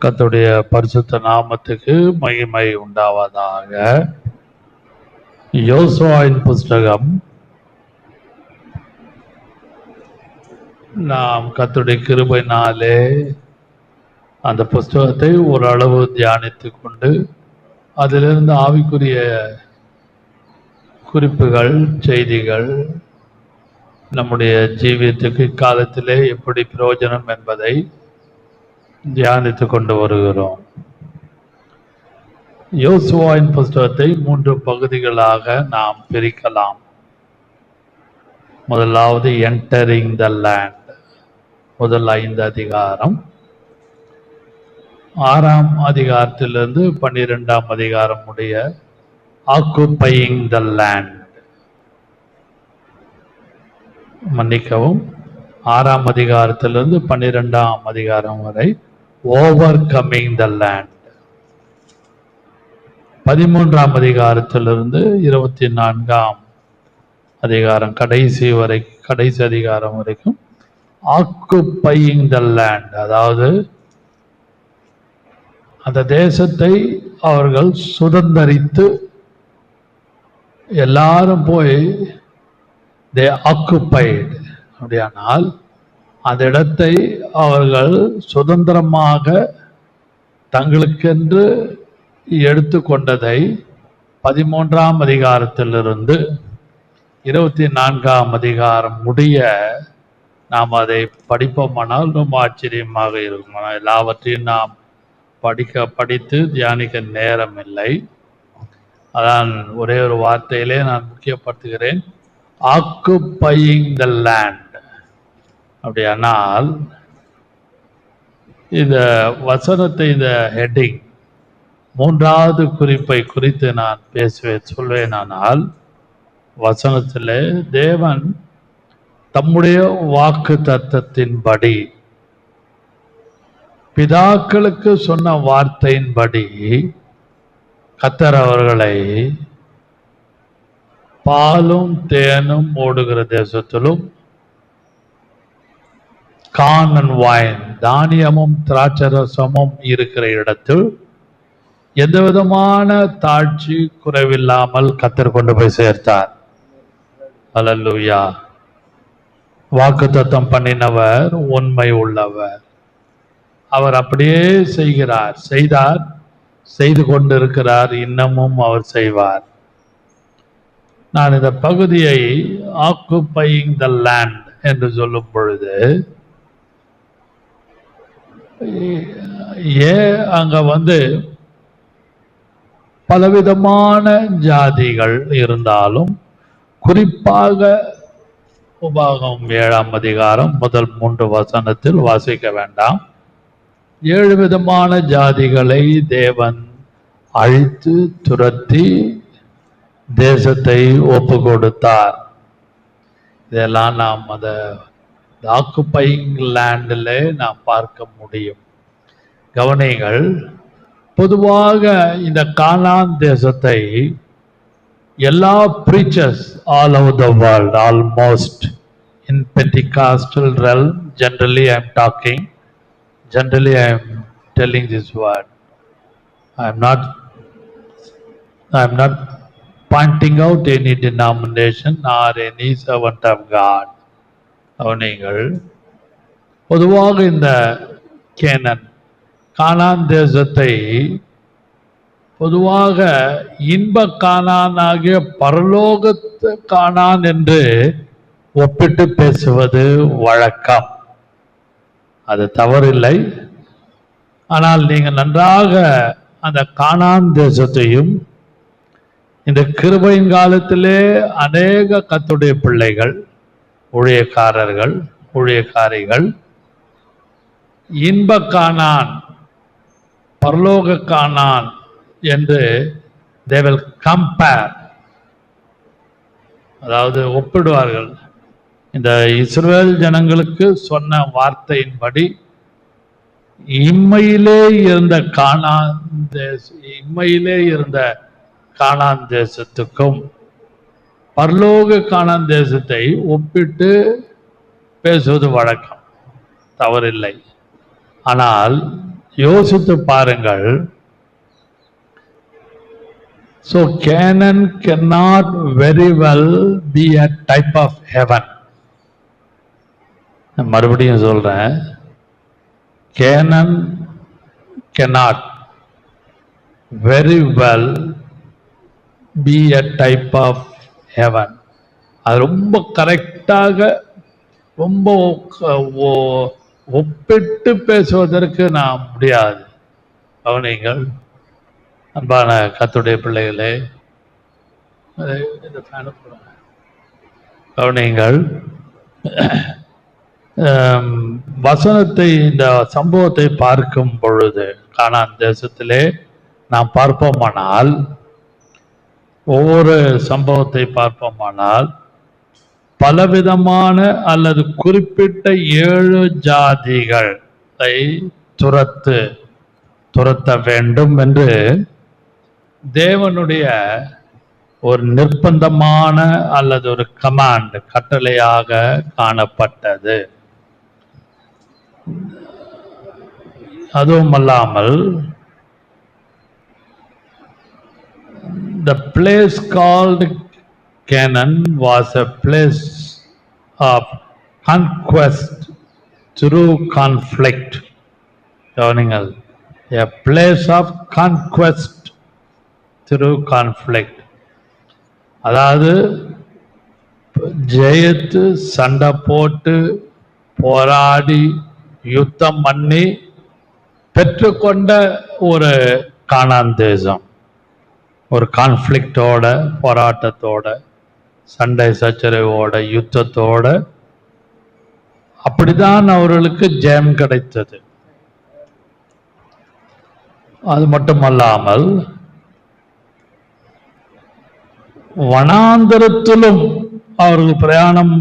கர்த்தருடைய பரிசுத்த நாமத்துக்கு மகிமை உண்டாவதாக. யோசுவாவின் புஸ்தகம் நாம் கர்த்தருடைய கிருபையினாலே அந்த புஸ்தகத்தை ஓரளவு தியானித்து கொண்டு அதிலிருந்து ஆவிக்குரிய குறிப்புகள், செய்திகள் நம்முடைய ஜீவியத்துக்கு காலத்திலே எப்படி பிரயோஜனம் என்பதை தியானித்து கொண்டு வருகிறோம். யோசுவாவின் புஸ்தகத்தை 3 பகுதிகளாக நாம் பிரிக்கலாம். முதலாவது என்டரிங் த லேண்ட், முதல் 5 அதிகாரம். 6ஆம் அதிகாரத்திலிருந்து 12ஆம் அதிகாரம் உடைய ஆக்குபையிங் த லேண்ட், மன்னிக்கவும், 6ஆம் அதிகாரத்திலிருந்து 12ஆம் அதிகாரம் வரை ஓவர் கம்மிங் த லேண்ட், 13ஆம் அதிகாரத்திலிருந்து 24ஆம் அதிகாரம் கடைசி அதிகாரம் வரைக்கும் ஆக்குபையிங் த லேண்ட், அதாவது அந்த தேசத்தை அவர்கள் சுதந்தரித்து எல்லாரும் போய் they occupied. அப்படியானால் அந்த இடத்தை அவர்கள் சுதந்திரமாக தங்களுக்கென்று எடுத்துக்கொண்டதை 13ஆம் அதிகாரத்திலிருந்து 24ஆம் அதிகாரம் முடிய நாம் அதை படிப்போமானால் ரொம்ப ஆச்சரியமாக இருக்கும். ஆனால் எல்லாவற்றையும் நாம் படித்து தியானிக்க நேரம் இல்லை. அதான் ஒரே ஒரு வார்த்தையிலே நான் முக்கியப்படுத்துகிறேன், ஆக்குபையிங் த லேண்ட். அப்படியானால் இந்த வசனத்தை, இந்த ஹெட்டிங் 3வது குறிப்பை குறித்து நான் சொல்வேனானால், வசனத்திலே தேவன் தம்முடைய வாக்கு தத்தத்தின்படி பிதாக்களுக்கு சொன்ன வார்த்தையின்படி கர்த்தர் அவர்களை பாலும் தேனும் ஓடுகிற தேசத்திலும் கான் அண்ட் வைன், தானியமும் திராட்சரசமும் இருக்கிற இடத்தில் எந்த விதமான தாழ்ச்சி குறைவில்லாமல் கர்த்தர் கொண்டு போய் சேர்த்தார். அல்லேலூயா. வாக்குத்தத்தம் பண்ணினவர் உண்மை உள்ளவர். அவர் அப்படியே செய்தார், செய்து கொண்டிருக்கிறார், இன்னமும் அவர் செய்வார். நான் இந்த பகுதியை ஆக்குபையிங் த லேண்ட் என்று சொல்லும் பொழுது, அங்க பலவிதமான ஜாதிகள் இருந்தாலும், குறிப்பாக உபாகமம் 7ஆம் அதிகாரம் முதல் 3 வசனத்தில் வாசிக்க வேண்டாம், 7 விதமான ஜாதிகளை தேவன் அழித்து துரத்தி தேசத்தை ஒப்பு கொடுத்தார். இதெல்லாம் நாம் அந்த ஆக்குபையிங் லேண்டில் நாம் பார்க்க முடியும். கவனிங்கள், பொதுவாக இந்த கானான் தேசத்தை எல்லா preachers all over the world, almost in Pentecostal realm, generally I am telling this word. I am not pointing out any denomination or any servant of God. அவர்கள் பொதுவாக இந்த கானான் தேசத்தை பொதுவாக இன்ப கானானாகிய பரலோகத்து கானான் என்று ஒப்பிட்டு பேசுவது வழக்கம். அது தவறில்லை. ஆனால் நீங்க நன்றாக அந்த கானான் தேசத்தையும் இந்த கிருபையின் காலத்திலே அநேக கர்த்தருடைய பிள்ளைகள், ஊழியக்காரர்கள், ஊழியக்காரிகள் இன்ப கானான், பரலோக கானான் என்று they will compare, அதாவது ஒப்பிடுவார்கள். இந்த இஸ்ரவேல் ஜனங்களுக்கு சொன்ன வார்த்தையின்படி இம்மையிலே இருந்த கானான் தேசத்துக்கும் பரலோக கானான் தேசத்தை ஒப்பிட்டு பேசுவது வழக்கம், தவறில்லை. ஆனால் யோசித்து பாருங்கள். So Canaan cannot very well be a type of heaven. மறுபடியும் சொல்றேன், Canaan cannot very well be a type of heaven. அது ரொம்ப கரெக்டாக, ரொம்ப ஒப்பிட்டு பேசுவதற்கு நான் முடியாது. கவனிங்கள் அன்பான கர்த்தருடைய பிள்ளைகளே, கவனிங்கள். வசனத்தை, இந்த சம்பவத்தை பார்க்கும் பொழுது கானான் தேசத்திலே நாம் பார்ப்போமானால், ஒவ்வொரு சம்பவத்தை பார்ப்போமானால் பலவிதமான அல்லது குறிப்பிட்ட 7 ஜாதிகளை துரத்த வேண்டும் என்று தேவனுடைய ஒரு நிர்பந்தமான அல்லது ஒரு கமாண்ட், கட்டளையாக காணப்பட்டது. அதுவும் அல்லாமல் the place called Canaan was a place of conquest through conflict. கவனிங்கள், a place of conquest through conflict. அதாவது ஜெயித்து சண்டை போட்டு போராடி யுத்தம் பண்ணி பெற்றுக்கொண்ட ஒரு கானான் தேசம். ஒரு கான்ஃப்ளிக்டோட, போராட்டத்தோட, சண்டை சச்சரவோட, யுத்தத்தோட, அப்படிதான் அவர்களுக்கு ஜெயம் கிடைத்தது. அது மட்டுமல்லாமல் வனாந்தரத்திலும் அவர்கள் பிரயாணம்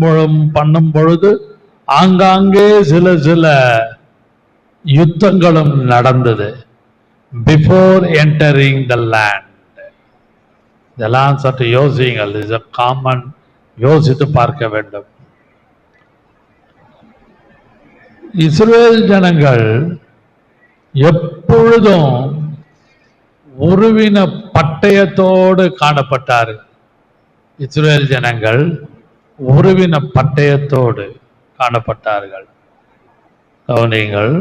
பண்ணும் பொழுது ஆங்காங்கே சில யுத்தங்களும் நடந்தது. Before entering the land. இதெல்லாம் சற்று யோசியுங்கள். இஸ் a காமன், யோசித்து பார்க்க வேண்டும். இஸ்ரேல் ஜனங்கள் எப்பொழுதும் உருவின பட்டயத்தோடு காணப்பட்டார்கள். இஸ்ரேல் ஜனங்கள் உருவின பட்டயத்தோடு காணப்பட்டார்கள். கவனியுங்கள்,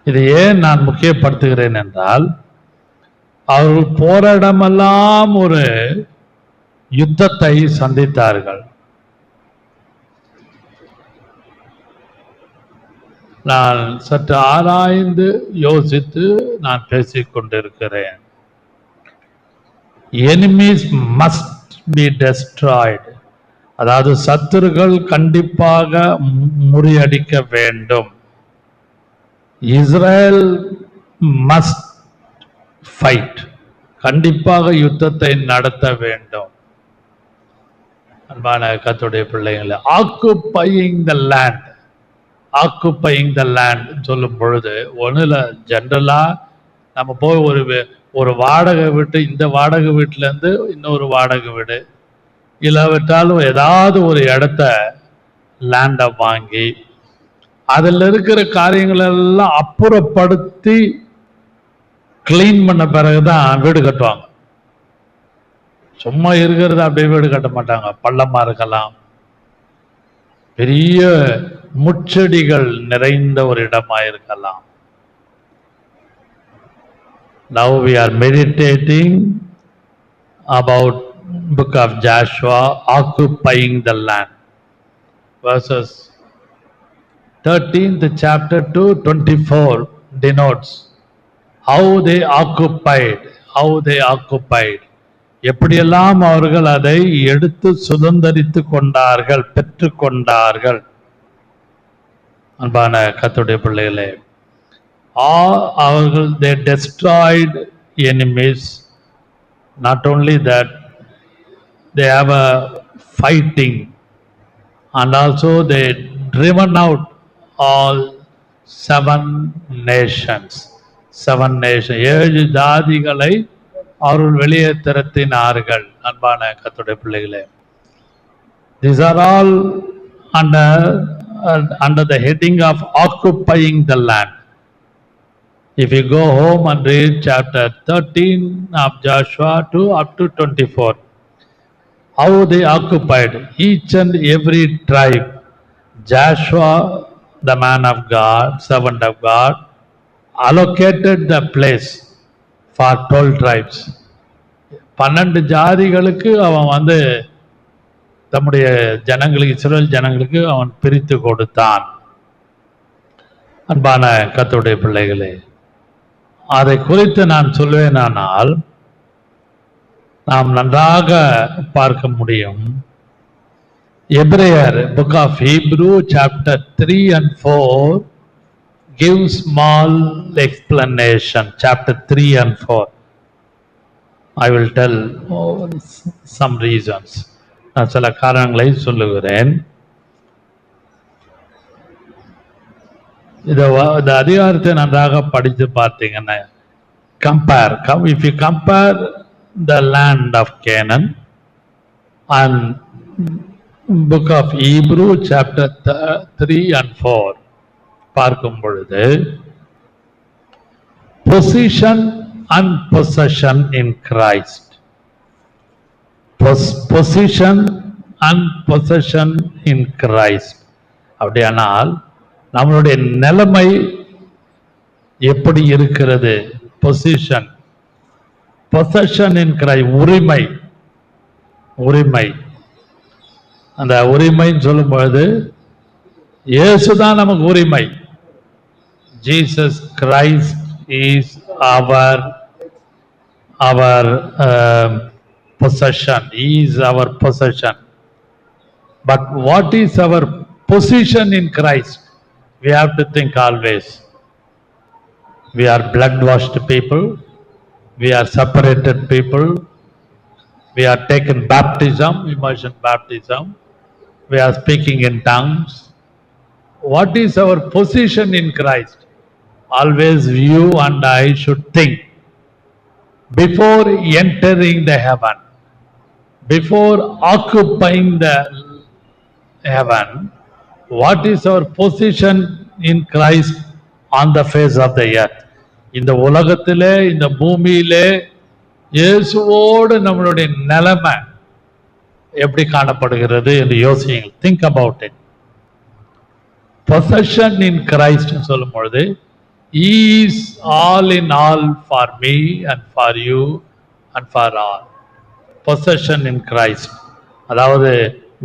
இதை ஏன் நான் முக்கியப்படுத்துகிறேன் என்றால், அவர்கள் போராடமெல்லாம் ஒரு யுத்தத்தை சந்தித்தார்கள். நான் சற்று ஆராய்ந்து யோசித்து நான் பேசிக் கொண்டிருக்கிறேன். Enemies must be destroyed. அதாவது சத்துருக்கள் கண்டிப்பாக முறியடிக்க வேண்டும். Israel must fight. கண்டிப்பாக யுத்தத்தை நடத்த வேண்டும். அன்பான கர்த்தருடைய பிள்ளைகளை, occupying the land, occupying the land சொல்லும் பொழுது ஒன்றுல ஜென்ரலா நம்ம போய் ஒரு வாடகை வீட்டு, இந்த வாடகை வீட்டிலேருந்து இன்னொரு வாடகை வீடு, இல்லாவிட்டாலும் ஏதாவது ஒரு இடத்த லேண்டை வாங்கி அதில் இருக்கிற காரியங்கள் எல்லாம் அப்புறப்படுத்தி கிளீன் பண்ண பிறகுதான் வீடு கட்டுவாங்க. சும்மா இருக்கிறது அப்படியே வீடு கட்ட மாட்டாங்க. பள்ளமா இருக்கலாம், பெரிய முச்செடிகள் நிறைந்த ஒரு இடமா இருக்கலாம். Now we are meditating about book of Joshua, occupying the land. Verses 13th chapter to 24 denotes how they occupied, எப்படியெல்லாம் அவர்கள் அதை எடுத்து சுதந்தரித்து கொண்டார்கள், பெற்று கொண்டார்கள். அன்பான கர்த்தருடைய பிள்ளைகளே, அவர்கள் they destroyed enemies. Not only that, they have a fighting, and also they driven out all 7 nations. 7 ஜாதிகளை அவர்கள் வெளியே திரட்டினார்கள். அன்பான கர்த்தருடைய பிள்ளைகளே, these are all under under the heading of occupying the land. If you go home and read chapter 13 of Joshua to up to 24, how they occupied each and every tribe. Joshua, the man of God, servant of God, allocated the place for 12 tribes. 12 ஜாதிகளுக்கு அவன் தம்முடைய ஜனங்களுக்கு, இஸ்ரவேல் ஜனங்களுக்கு அவன் பிரித்து கொடுத்தான். அன்பான கர்த்தருடைய பிள்ளைகளே, அதை குறித்து நான் சொல்வேனானால் நாம் நன்றாக பார்க்க முடியும். எபிரேயர், book of Hebrew chapter 3 and 4 gives small explanation. Chapter 3 and 4 I will tell some reasons. நான் சில காரணங்களை சொல்லுகிறேன். இந்த அதிகாரத்தை நன்றாக படித்து பார்த்தீங்கன்னா, if you compare the land of Canaan and book of Hebrew chapter 3 and 4 பார்க்கும் பொழுது, position and possession in Christ, position and possession in Christ. அப்படியானால் நம்மளுடைய நிலைமை எப்படி இருக்கிறது? பொசிஷன், பொசஷன் இன் கிரைஸ்ட், உரிமை. அந்த உரிமைன்னு சொல்லும்போது இயேசுதான் நமக்கு உரிமை. Jesus Christ is our possession. He is our possession. But what is our position in Christ? We have to think always. We are blood-washed people. We are separated people. We are taken baptism, immersion baptism. We are speaking in tongues. What is our position in Christ? Always you and I should think before entering the heaven, before occupying the heaven, what is our position in Christ on the face of the earth? இந்த உலகத்திலே, இந்த பூமியிலே இயேசுவோடு நம்மளுடைய நிலைமை எப்படி காணப்படுகிறது என்று யோசியுங்கள். Think about it. Possession in Christ சொல்லும் பொழுது, He is all in all for me and for you and for all. Possession in Christ, அதாவது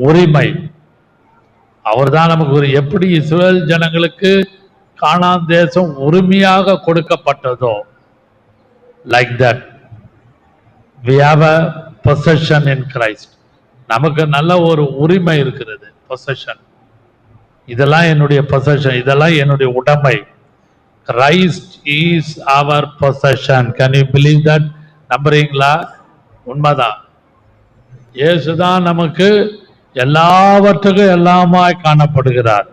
உரிமை. அவர்தான் நமக்கு எப்படி இஸ்ரவேல் ஜனங்களுக்கு கானான் தேசம் உரிமையாக கொடுக்கப்பட்டதோ, like that we have a possession in Christ. நமக்கு நல்ல ஒரு உரிமை இருக்கிறது, possession. இதெல்லாம் என்னுடைய possession, இதெல்லாம் என்னுடைய உடைமை. Christ is our possession. Can you believe that? நம்புறீங்களா? உண்மைதான். இயேசுதான் நமக்கு எல்லாவற்றுக்கும் எல்லாமாய் காணப்படுகிறார்.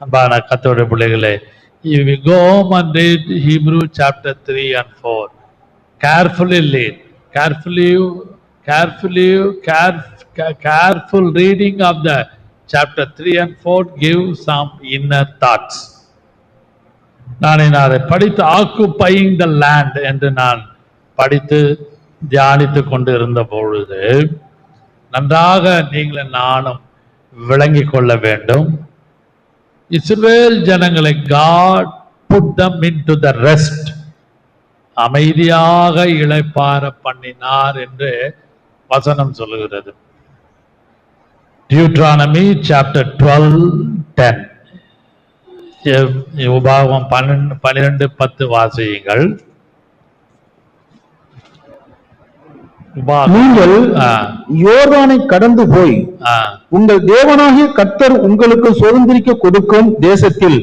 அன்பான கர்த்தருடைய பிள்ளைகளே, if you go home and read Hebrew chapter 3 and 4, carefully read, careful reading of the chapter 3 and 4 gives some inner thoughts. நான் அதை படித்து ஆக்குபையிங் த லேண்ட் என்று நான் படித்து தியானித்து கொண்டு இருந்த பொழுது, நன்றாக நீங்கள் நானும் விளங்கிக் கொள்ள வேண்டும். இஸ்ரவேல் ஜனங்களை God put them into the rest, அமைதியாக இளைப்பாற பண்ணினார் என்று வசனம் சொல்லுகிறது. Deuteronomy chapter 12:10, உபாகமம் 12:10 வாசியுங்கள். நீங்கள் யோர்தானை கடந்து போய் உங்கள் தேவனாகிய கர்த்தர் உங்களுக்கு சுதந்திரிக்க கொடுக்கும் தேசத்தில்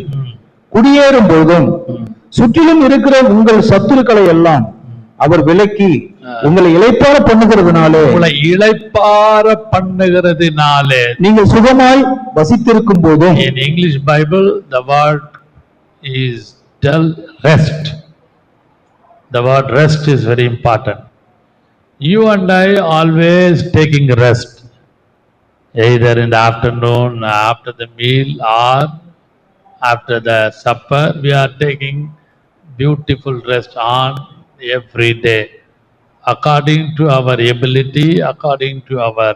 குடியேறும் போதும் சுற்றிலும் இருக்கிற உங்கள் சத்துருக்களை எல்லாம் அவர் விலக்கி உங்களை இளைப்பாற பண்ணுகிறதுனாலே நீங்கள் சுகமாய் வசித்திருக்கும் போதும். In English Bible the word is rest. The word rest is very important. You and I always taking rest. either in the afternoon after the meal or after the supper. We are taking beautiful rest on every day according to our ability, according to our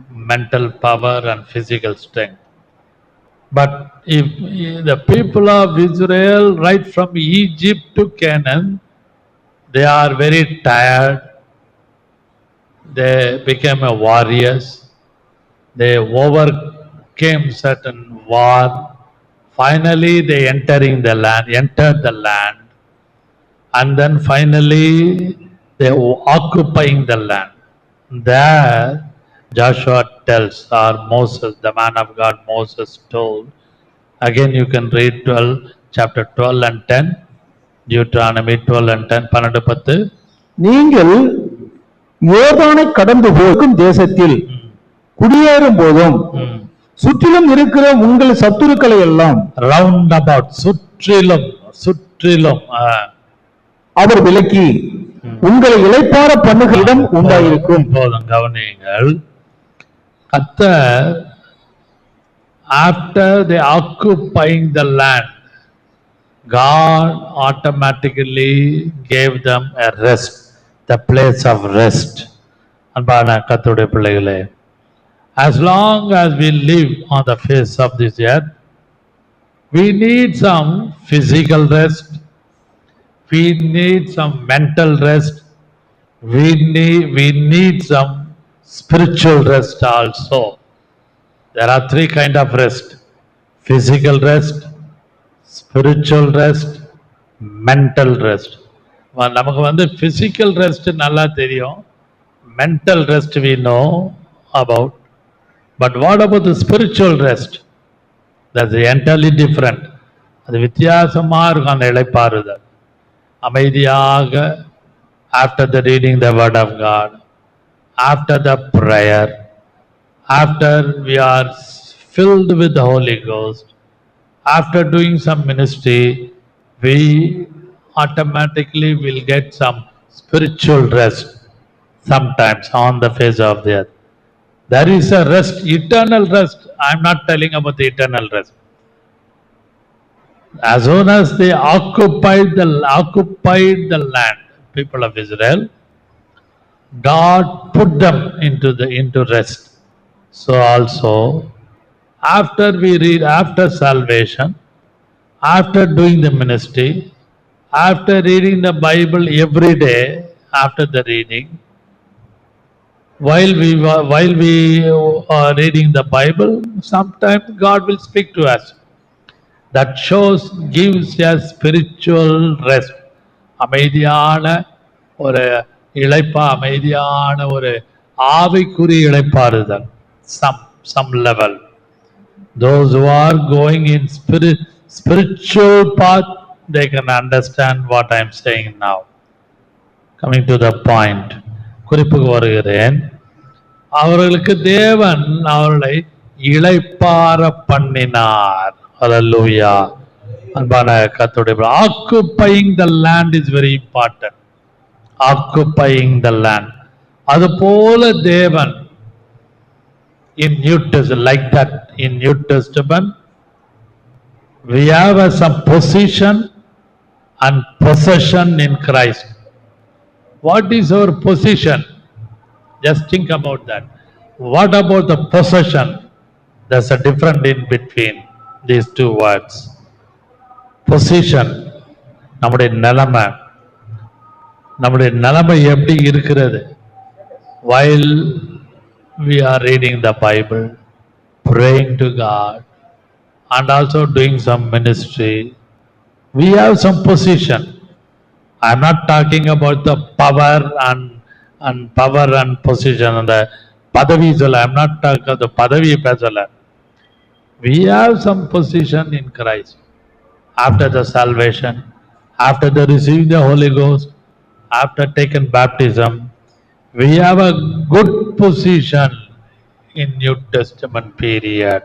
mental power and physical strength. But if the people of Israel, right from Egypt to Canaan, they are very tired. They became a warriors. They overcame certain war. Finally, they entered the land, and then finally they occupying the land. There, Joshua tells, or Moses, the man of God, Moses told. Again, you can read chapter 12 and 10, Deuteronomy 12 and 10, 12, 10. நீங்கள் யோர்தானை கடந்து போகும் தேசத்தில் குடியேறும் போதும் சுற்றிலும் இருக்கிற உங்கள் சத்துருக்களை எல்லாம் round about சுற்றிலும் அவர் விலக்கி உங்களை இளைப்பாற பண்ணுகிற இடம் உண்டாயிருக்கும். போதும் கவனியுங்கள். கர்த்தர் after they occupying the land, God automatically gave them a rest, the place of rest. அன்பான கர்த்தருடைய பிள்ளைகளே, as long as we live on the face of this earth, we need some physical rest, we need some mental rest, we need some spiritual rest also. There are three kinds of rest: physical rest, spiritual rest, mental rest. நமக்கு physical rest நல்லா தெரியும், mental rest we know about, but what about the spiritual rest? That's entirely different. அது வித்தியாசமா இருக்கும். அந்த இளைப்பாறுதல் அமைதியாக, after the reading the word of God, after the prayer, after we are filled with the Holy Ghost, after doing some ministry, we automatically will get some spiritual rest sometimes on the face of the earth. There is a rest, eternal rest. I am not telling about the eternal rest. As soon as they occupied the land, people of Israel, God put them into rest. So also, after we read, after salvation, after doing the ministry, after reading the Bible every day, after the reading, while we are reading the Bible, sometimes God will speak to us. That gives us spiritual rest. அமைதியான ஒரு அமைதியான ஒரு ஆவிக்குரிய இளைப்பாறுதல். Some level. Those who are going in spiritual path, they can understand what I am saying now. Coming to the point, குறிப்புக்கு வருகிறேன். அவர்களுக்கு தேவன் அவர்களை இளைப்பாற பண்ணினார். Hallelujah. அன்பான கர்த்தருடைய, occupying the land is very important. Occupying the land. அதுபோல தேவன் in New Testament, like that in New Testament, we have some position and possession in Christ. What is our position? Just think about that. What about the possession? There's a difference in between these two words. Position, நம்முடைய நிலைமை எப்படி இருக்கிறது? While we are reading the Bible, praying to God, and also doing some ministry, we have some position. I am not talking about the power and position and the padavi solla. I am not talking about the padavi pesala. We have some position in Christ. After the salvation, after the receiving the Holy Ghost, after taking baptism, we have a good position in New Testament period,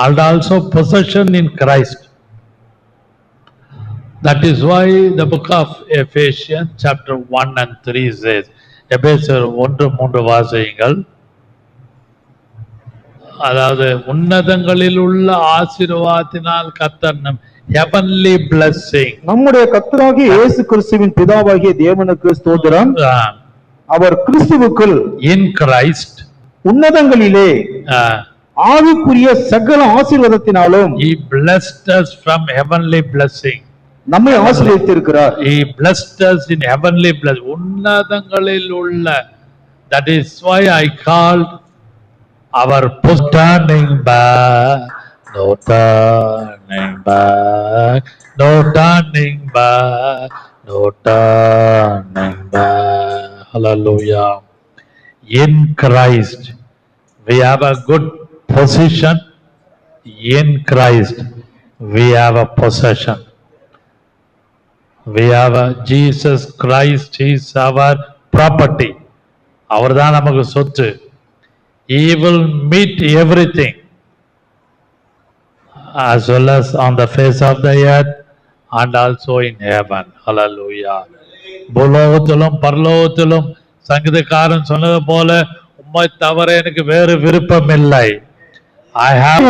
and also possession in Christ. That is why the book of Ephesians chapter 1 and 3 says, எபேசியர் 1:3 வாசியுங்கள். அதாவது உன்னதங்களில் உள்ள ஆசீர்வாதத்தினால் கர்த்தர் heavenly blessing. நம்முடைய கர்த்தராகிய இயேசு கிறிஸ்துவின் பிதாவாகிய தேவனுக்கு ஸ்தோத்திரம். அவர் கிறிஸ்துவுக்குள் in Christ உன்னதங்களிலே ஆவிக்குரிய சகல ஆசீர்வாதத்தினாலும் he blessed us from heavenly blessing. நம்மை ஆசீர்வதித்திருக்கிறார். he blessed us in heavenly blessing. உன்னதங்களில் உள்ள, that is why I called our turning back, no turning back, no turning back, no turning back. Hallelujah. In Christ we have a good position. In Christ we have a possession. We have a Jesus Christ is our property. அவர்தான் நமக்கு சொத்து. He will meet everything as well as on the face of the earth and also in heaven. Hallelujah. பூலோகத்திலும் பரலோகத்திலும் சங்கீதக்காரன் சொன்னது போல உம்மை தவிர எனக்கு வேறு விருப்பம் இல்லை. I have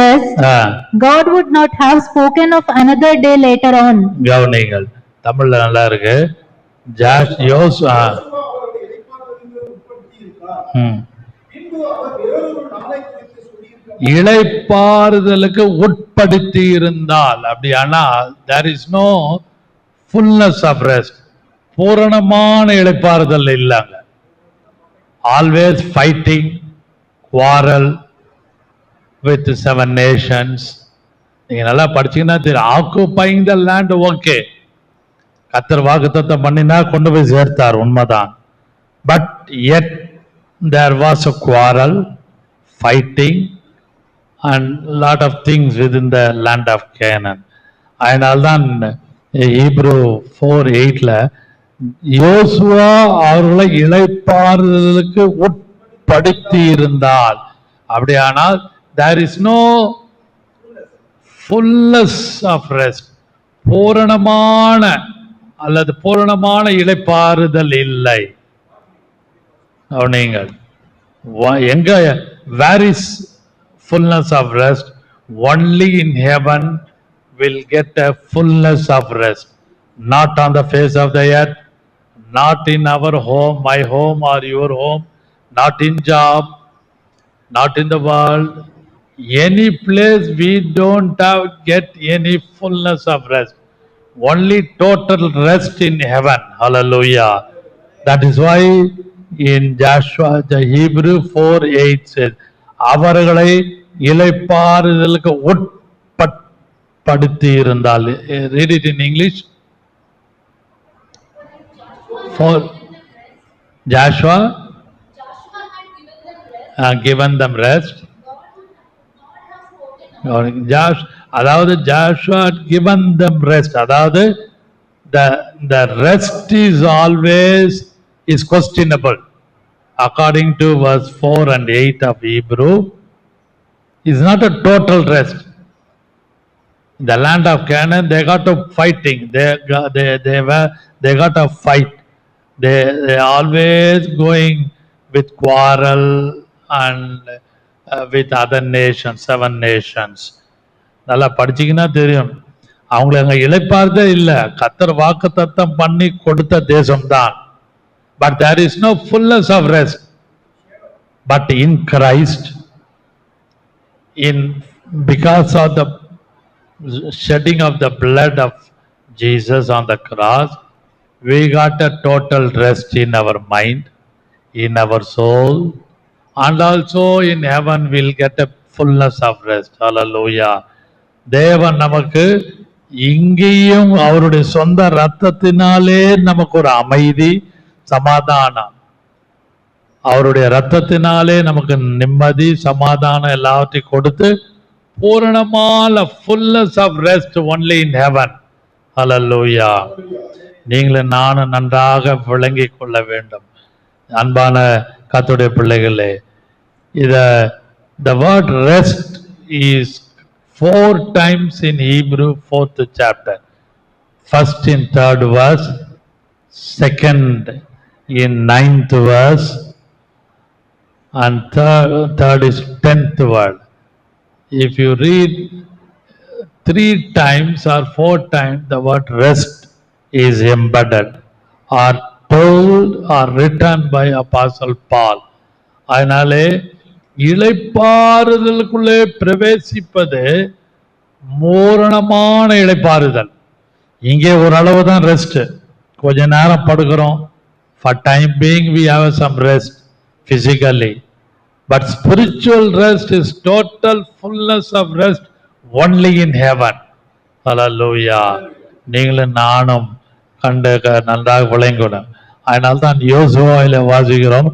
God would not have spoken of another day later on. கவனிங்கள், தமிழ்ல நல்லா இருக்கு. இளைப்பாறுதலுக்கு உட்படுத்தி இருந்தால், அப்படியானா there is no fullness of rest. பூரணமான இளைப்பாறுதல் இல்லைங்க. always fighting, quarrel with 7 nations. நீங்க நல்லா படிச்சீங்கன்னா தெரியும். ஆக்குபைங் த லேண்ட் ஓகே, கர்த்தர் வாக்குத்தத்தம் பண்ணினா கொண்டு போய் சேர்த்தார், உண்மைதான். But yet there was a quarrel, fighting and lot of things within the land of Canaan. அதனால்தான் Hebrew 4:8 யோசுவா அவர்களை இளைப்பாறுதலுக்கு உட்படுத்தி இருந்தால், அப்படியானால் there is no fullness of rest. பூரணமான அல்லது பூரணமான இளைப்பாறுதல் இல்லை. நீங்கள் எங்க where is fullness of rest? Only in heaven will get a fullness of rest, not on the face of the earth, not in our home, my home or your home, not in job, not in the world. Any place we don't have get any fullness of rest. Only total rest in heaven. Hallelujah. That is why in Joshua, the Hebrew 4:8 says, அவர்களை இளைப்பாறுதலுக்கு உட்படுத்தி இருந்தால். Read it in English. For Joshua given them rest. அதாவது Joshua had given them rest. அதாவது the rest is always is questionable. According to verse 4 and 8 of Hebrew, is not a total rest. In the land of Canaan, they got to fighting. They got to fight. They always going with quarrel and with other nations, 7 nations. நல்லா படிச்சீங்கன்னா தெரியும். அவங்களை அங்க இளைப்பாறுதே இல்லை. கர்த்தர் வாக்குத்தத்தம் பண்ணி கொடுத்த தேசம்தான். But there is no fullness of rest. But in Christ, because of the shedding of the blood of Jesus on the cross, we got a total rest in our mind, in our soul, and also in heaven we'll get a fullness of rest. Hallelujah. தேவன் நமக்கு இங்கேயும் அவருடைய சொந்த ரத்தத்தினாலே நமக்கு ஒரு அமைதி, சமாதானம், அவருடைய ரத்தத்தினாலே நமக்கு நிம்மதி, சமாதானம் எல்லாவற்றையும் கொடுத்து பூரணமான fullness of rest only in heaven. Hallelujah. நீங்களும் நானும் நன்றாக விளங்கிக் கொள்ள வேண்டும். அன்பான கர்த்தருடைய பிள்ளைகளே, the word rest is 4 times in Hebrew 4th chapter. First in 3rd verse, second in 9th verse, and third is 10th word. if you read 3 times or 4 times, the word rest is embedded or told or written by Apostle Paul. அதனாலே இளைப்பாறுதலுக்குள்ளே பிரவேசிப்பது பூரணமான இளைப்பாறுதல். இங்கே ஓரளவு தான் rest, கொஞ்ச நேரம் படுக்கிறோம். For time being we have some rest physically, but spiritual rest is total fullness of rest only in heaven. Hallelujah. நீங்களும் நானும் கண்டு நன்றாக விளங்கணும். அதனால்தான் யோசுவாவில வாசிக்கிறோம்,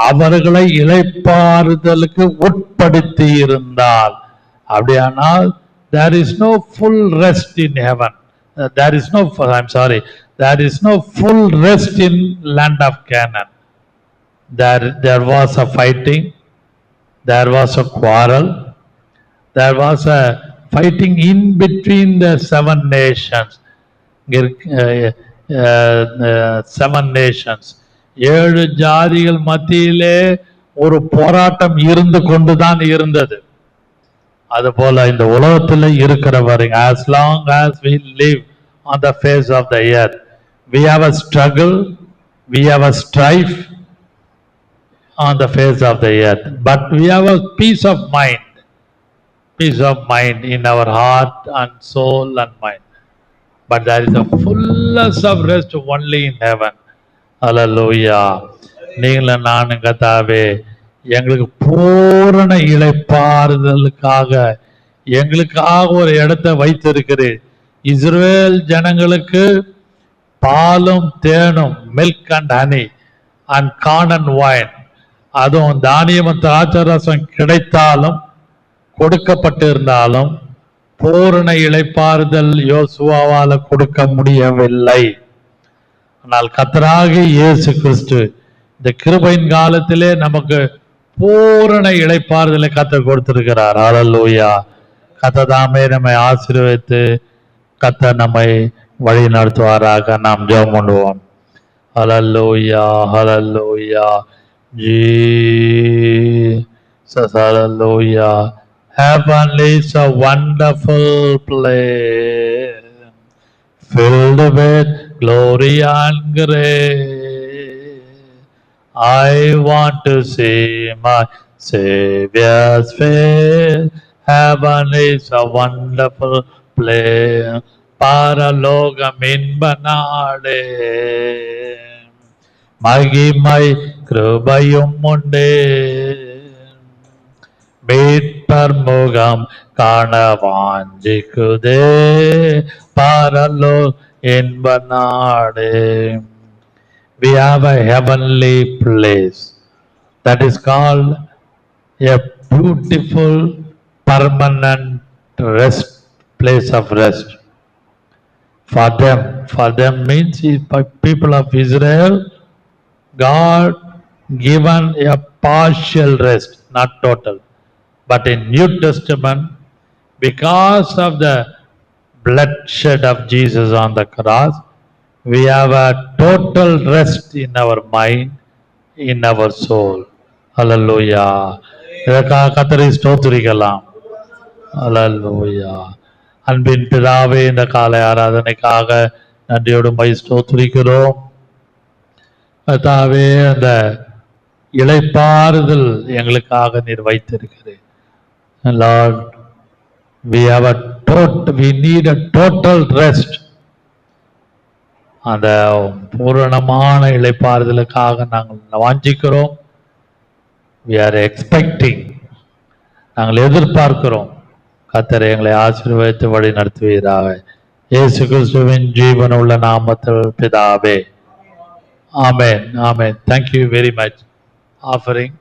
அவர்களை இளைப்பாறுதலுக்கு உட்படுத்தி இருந்தால். அப்படியானால் there is no full rest in heaven. There is no full rest in land of Canaan. There was a fighting, there was a quarrel, there was a fighting in between the 7 nations. 7 nations, 7 ஜாதிகள் மத்தியிலே ஒரு போராட்டம் இருந்து கொண்டுதான் இருந்தது. அதுபோல இந்த உலகத்தில் இருக்கிறவரை, as long as we live on the face of the earth, we have a struggle, we have a strife on the face of the earth, but we have a peace of mind in our heart and soul and mind. But there is a fullness of rest only in heaven. Hallelujah. நீங்களும் நானும் கர்த்தாவே எங்களுக்கு பூரண இளைப்பாறுதலுக்காக எங்களுக்காக ஒரு இடத்தை வைத்திருக்கிறேன். இஸ்ரவேல் ஜனங்களுக்கு பாலும் தேனும், milk and honey and corn and wine, அதுவும் தானியமும் திராட்சரசம் கிடைத்தாலும் கொடுக்கப்பட்டு இருந்தாலும் பூரண இளைப்பாறுதல் யோசுவாவால கொடுக்க முடியவில்லை. ஆனால் கர்த்தராகிய இயேசு கிறிஸ்து இந்த கிருபையின் காலத்திலே நமக்கு பூரண இளைப்பாறுதலை கர்த்தர் கொடுத்திருக்கிறார். ஹல்லேலூயா. கர்த்தர் தாமே நம்மை ஆசீர்வதித்து கர்த்தர் நம்மை வழி நடத்துவாராக. நாம் ஜெபம் பண்ணுவோம். Hallelujah, hallelujah, Jesus, hallelujah. Heaven is a wonderful place, filled with glory and grace. I want to see my Savior's face. Heaven is a wonderful place, பரலோகம் இன்ப நாடே, மகிமை கிருபையும் உண்டே, மீட்பர் முகம் காண வாஞ்சிக்குதே, பரலோக இன்ப நாடே. We have a heavenly place that is called a beautiful permanent rest, place of rest. For them means people of Israel, God given a partial rest, not total. But in New Testament, because of the bloodshed of Jesus on the cross, we have a total rest in our mind, in our soul. Hallelujah. இதற்காக கர்த்தரை ஸ்தோத்திரிக்கலாம். ஹல்லேலூயா. அன்பின் பிதாவே, இந்த காலை ஆராதனைக்காக நன்றியோடு my ஸ்தோத்திரிக்கிறோம். கர்த்தாவே, அந்த இளைப்பாறுதல் எங்களுக்காக நீர் வைத்திருக்கிறேன். Lord, we need a total rest. அந்த பூரணமான இளைப்பாறுதலுக்காக நாங்கள் வாஞ்சிக்கிறோம். We are expecting, நாங்கள் எதிர்பார்க்கிறோம். கர்த்தர் எங்களை ஆசீர்வதித்து வழி நடத்துவீராக. இயேசு கிறிஸ்துவின் ஜீவனுள்ள நாமத்தில் பிதாவே. Amen. Amen. Thank you very much. Offering.